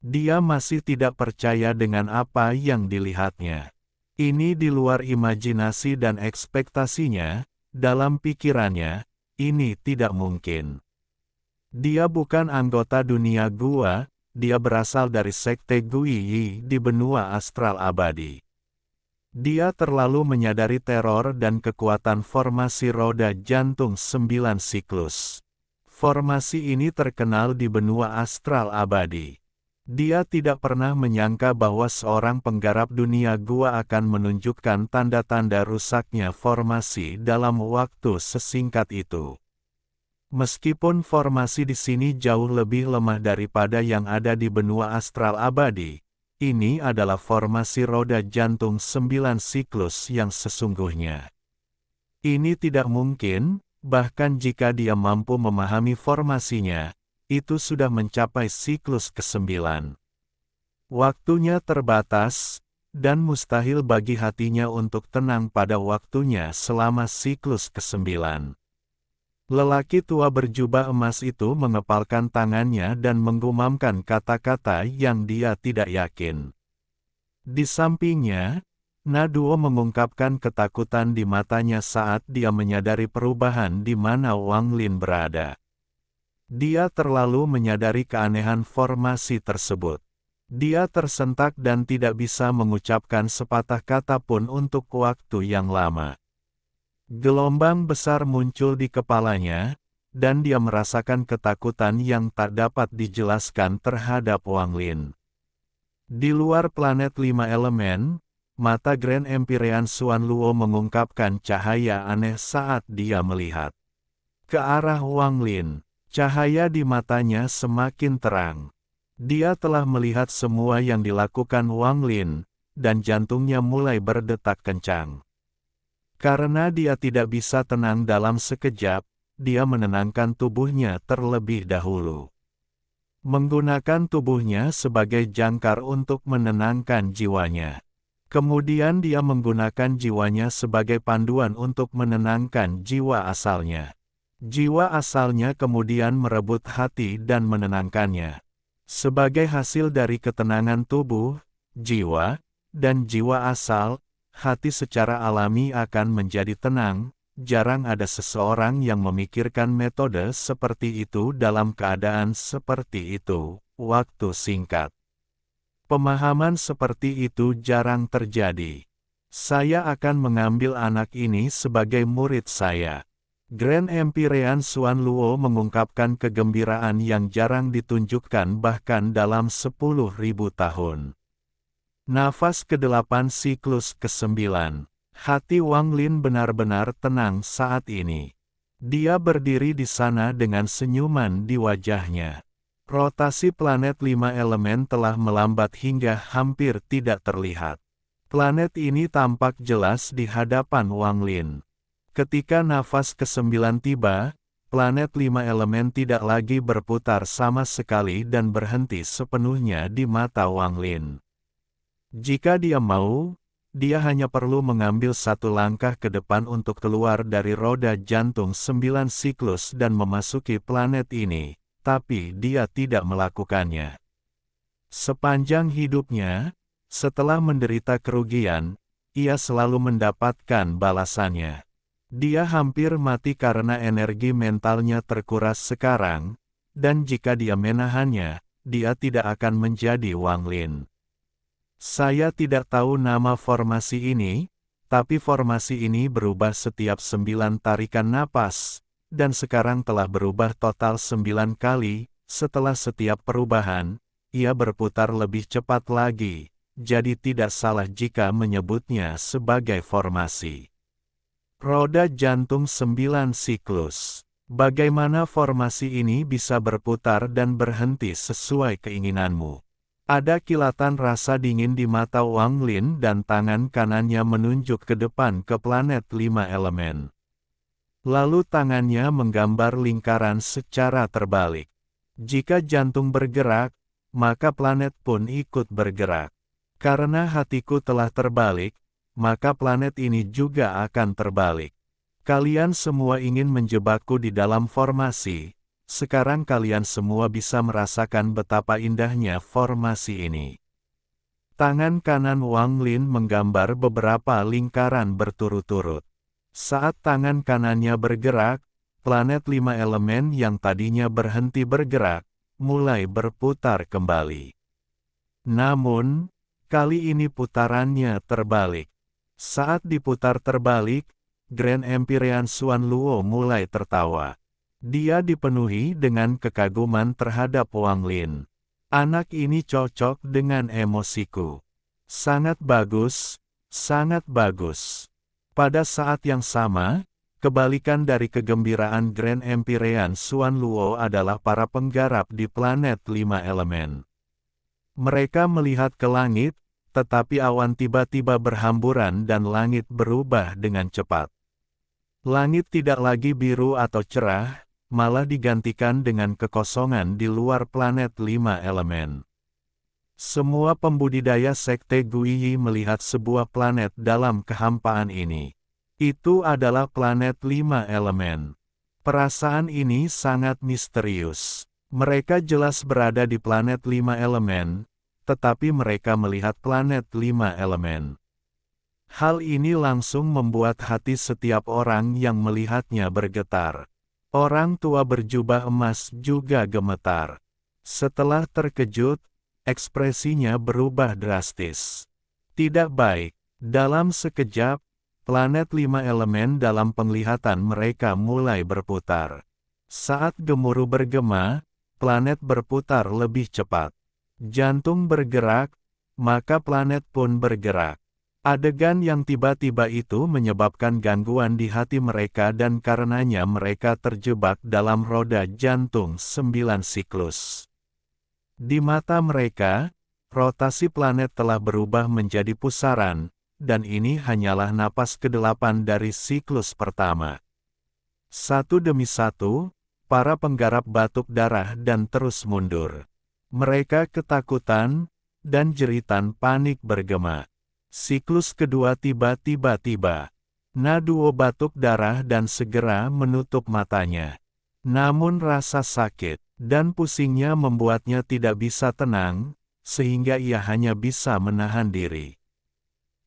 Dia masih tidak percaya dengan apa yang dilihatnya. Ini di luar imajinasi dan ekspektasinya, dalam pikirannya, ini tidak mungkin. Dia bukan anggota dunia gua, dia berasal dari sekte Guiyi di benua astral abadi. Dia terlalu menyadari teror dan kekuatan formasi roda jantung 9 siklus. Formasi ini terkenal di benua astral abadi. Dia tidak pernah menyangka bahwa seorang penggarap dunia gua akan menunjukkan tanda-tanda rusaknya formasi dalam waktu sesingkat itu. Meskipun formasi di sini jauh lebih lemah daripada yang ada di benua astral abadi, ini adalah formasi roda jantung 9 siklus yang sesungguhnya. Ini tidak mungkin, bahkan jika dia mampu memahami formasinya, itu sudah mencapai siklus ke-9. Waktunya terbatas, dan mustahil bagi hatinya untuk tenang pada waktunya selama siklus ke-9. Lelaki tua berjubah emas itu mengepalkan tangannya dan menggumamkan kata-kata yang dia tidak yakin. Di sampingnya, Naduo mengungkapkan ketakutan di matanya saat dia menyadari perubahan di mana Wang Lin berada. Dia terlalu menyadari keanehan formasi tersebut. Dia tersentak dan tidak bisa mengucapkan sepatah kata pun untuk waktu yang lama. Gelombang besar muncul di kepalanya, dan dia merasakan ketakutan yang tak dapat dijelaskan terhadap Wang Lin. Di luar planet 5 elemen, mata Grand Empyrean Xuan Luo mengungkapkan cahaya aneh saat dia melihat ke arah Wang Lin. Cahaya di matanya semakin terang. Dia telah melihat semua yang dilakukan Wang Lin, dan jantungnya mulai berdetak kencang. Karena dia tidak bisa tenang dalam sekejap, dia menenangkan tubuhnya terlebih dahulu. Menggunakan tubuhnya sebagai jangkar untuk menenangkan jiwanya. Kemudian dia menggunakan jiwanya sebagai panduan untuk menenangkan jiwa asalnya. Jiwa asalnya kemudian merebut hati dan menenangkannya. Sebagai hasil dari ketenangan tubuh, jiwa, dan jiwa asal, hati secara alami akan menjadi tenang. Jarang ada seseorang yang memikirkan metode seperti itu dalam keadaan seperti itu, waktu singkat. Pemahaman seperti itu jarang terjadi. Saya akan mengambil anak ini sebagai murid saya. Grand Empyrean Xuan Luo mengungkapkan kegembiraan yang jarang ditunjukkan bahkan dalam 10.000 tahun. Nafas ke-8 siklus ke-9. Hati Wang Lin benar-benar tenang saat ini. Dia berdiri di sana dengan senyuman di wajahnya. Rotasi planet 5 elemen telah melambat hingga hampir tidak terlihat. Planet ini tampak jelas di hadapan Wang Lin. Ketika nafas ke-9 tiba, planet 5 elemen tidak lagi berputar sama sekali dan berhenti sepenuhnya di mata Wang Lin. Jika dia mau, dia hanya perlu mengambil satu langkah ke depan untuk keluar dari roda jantung 9 siklus dan memasuki planet ini, tapi dia tidak melakukannya. Sepanjang hidupnya, setelah menderita kerugian, ia selalu mendapatkan balasannya. Dia hampir mati karena energi mentalnya terkuras sekarang, dan jika dia menahannya, dia tidak akan menjadi Wang Lin. Saya tidak tahu nama formasi ini, tapi formasi ini berubah setiap 9 tarikan napas, dan sekarang telah berubah total 9 kali. Setelah setiap perubahan, ia berputar lebih cepat lagi, jadi tidak salah jika menyebutnya sebagai formasi. Roda jantung 9 siklus. Bagaimana formasi ini bisa berputar dan berhenti sesuai keinginanmu? Ada kilatan rasa dingin di mata Wang Lin dan tangan kanannya menunjuk ke depan ke planet 5 elemen. Lalu tangannya menggambar lingkaran secara terbalik. Jika jantung bergerak, maka planet pun ikut bergerak. Karena hatiku telah terbalik, maka planet ini juga akan terbalik. Kalian semua ingin menjebakku di dalam formasi. Sekarang kalian semua bisa merasakan betapa indahnya formasi ini. Tangan kanan Wang Lin menggambar beberapa lingkaran berturut-turut. Saat tangan kanannya bergerak, planet 5 elemen yang tadinya berhenti bergerak, mulai berputar kembali. Namun, kali ini putarannya terbalik. Saat diputar terbalik, Grand Empyrean Xuan Luo mulai tertawa. Dia dipenuhi dengan kekaguman terhadap Wang Lin. Anak ini cocok dengan emosiku. Sangat bagus, sangat bagus. Pada saat yang sama, kebalikan dari kegembiraan Grand Empyrean Xuan Luo adalah para penggarap di planet 5 elemen. Mereka melihat ke langit, tetapi awan tiba-tiba berhamburan dan langit berubah dengan cepat. Langit tidak lagi biru atau cerah, malah digantikan dengan kekosongan di luar planet 5 elemen. Semua pembudidaya sekte Guiyi melihat sebuah planet dalam kehampaan ini. Itu adalah planet 5 elemen. Perasaan ini sangat misterius. Mereka jelas berada di planet 5 elemen, tetapi mereka melihat planet 5 elemen. Hal ini langsung membuat hati setiap orang yang melihatnya bergetar. Orang tua berjubah emas juga gemetar. Setelah terkejut, ekspresinya berubah drastis. Tidak baik. Dalam sekejap, planet 5 elemen dalam penglihatan mereka mulai berputar. Saat gemuruh bergema, planet berputar lebih cepat. Jantung bergerak, maka planet pun bergerak. Adegan yang tiba-tiba itu menyebabkan gangguan di hati mereka dan karenanya mereka terjebak dalam roda jantung 9 siklus. Di mata mereka, rotasi planet telah berubah menjadi pusaran, dan ini hanyalah napas ke-8 dari siklus pertama. Satu demi satu, para penggarap batuk darah dan terus mundur. Mereka ketakutan, dan jeritan panik bergema. Siklus kedua tiba-tiba tiba. Naduo batuk darah dan segera menutup matanya. Namun rasa sakit dan pusingnya membuatnya tidak bisa tenang, sehingga ia hanya bisa menahan diri.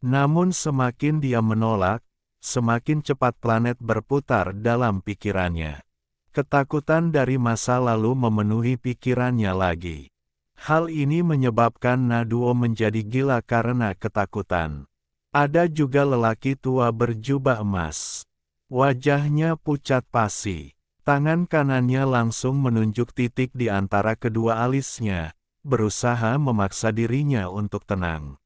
Namun semakin dia menolak, semakin cepat planet berputar dalam pikirannya. Ketakutan dari masa lalu memenuhi pikirannya lagi. Hal ini menyebabkan Naduo menjadi gila karena ketakutan. Ada juga lelaki tua berjubah emas. Wajahnya pucat pasi. Tangan kanannya langsung menunjuk titik di antara kedua alisnya, berusaha memaksa dirinya untuk tenang.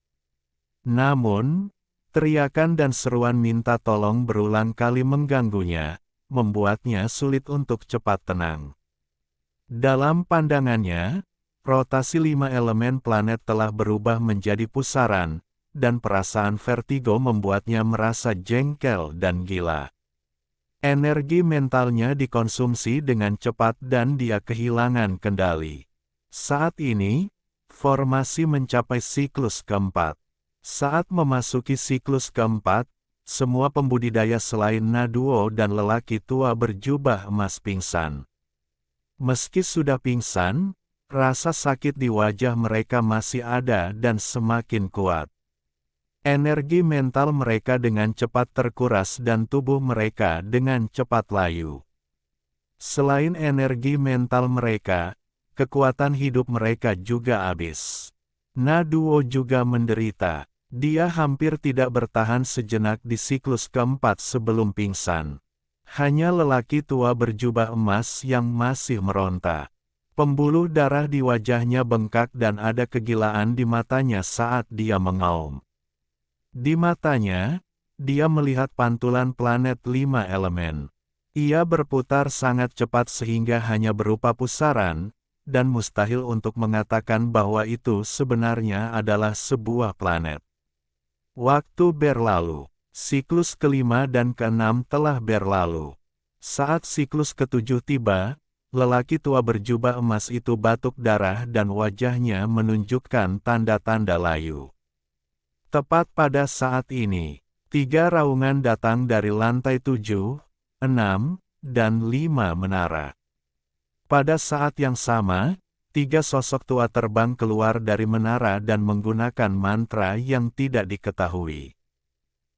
Namun, teriakan dan seruan minta tolong berulang kali mengganggunya, membuatnya sulit untuk cepat tenang. Dalam pandangannya, rotasi 5 elemen planet telah berubah menjadi pusaran, dan perasaan vertigo membuatnya merasa jengkel dan gila. Energi mentalnya dikonsumsi dengan cepat dan dia kehilangan kendali. Saat ini, formasi mencapai siklus keempat. Saat memasuki siklus keempat, semua pembudidaya selain Naduo dan lelaki tua berjubah emas pingsan. Meski sudah pingsan, rasa sakit di wajah mereka masih ada dan semakin kuat. Energi mental mereka dengan cepat terkuras dan tubuh mereka dengan cepat layu. Selain energi mental mereka, kekuatan hidup mereka juga habis. Naduo juga menderita. Dia hampir tidak bertahan sejenak di siklus keempat sebelum pingsan. Hanya lelaki tua berjubah emas yang masih meronta. Pembuluh darah di wajahnya bengkak dan ada kegilaan di matanya saat dia mengaum. Di matanya, dia melihat pantulan planet 5 elemen. Ia berputar sangat cepat sehingga hanya berupa pusaran, dan mustahil untuk mengatakan bahwa itu sebenarnya adalah sebuah planet. Waktu berlalu. Siklus kelima dan keenam telah berlalu. Saat siklus ketujuh tiba, lelaki tua berjubah emas itu batuk darah dan wajahnya menunjukkan tanda-tanda layu. Tepat pada saat ini, 3 raungan datang dari lantai 7, 6, dan 5 menara. Pada saat yang sama, 3 sosok tua terbang keluar dari menara dan menggunakan mantra yang tidak diketahui.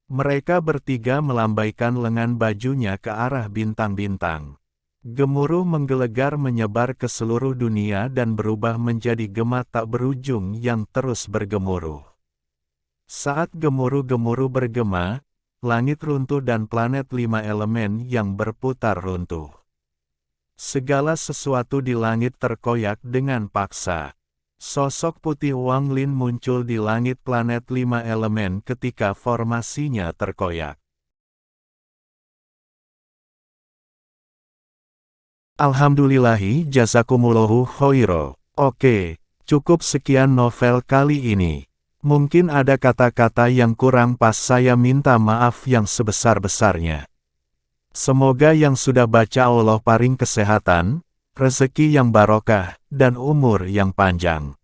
Mereka bertiga melambaikan lengan bajunya ke arah bintang-bintang. Gemuruh menggelegar menyebar ke seluruh dunia dan berubah menjadi gema tak berujung yang terus bergemuruh. Saat gemuruh-gemuruh bergema, langit runtuh dan planet 5 elemen yang berputar runtuh. Segala sesuatu di langit terkoyak dengan paksa. Sosok putih Wang Lin muncul di langit planet 5 elemen ketika formasinya terkoyak. Alhamdulillahi jazakumullahu khairo. Oke, cukup sekian novel kali ini. Mungkin ada kata-kata yang kurang pas, saya minta maaf yang sebesar-besarnya. Semoga yang sudah baca Allah paring kesehatan, rezeki yang barokah, dan umur yang panjang.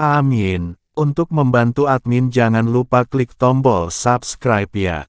Amin. Untuk membantu admin jangan lupa klik tombol subscribe ya.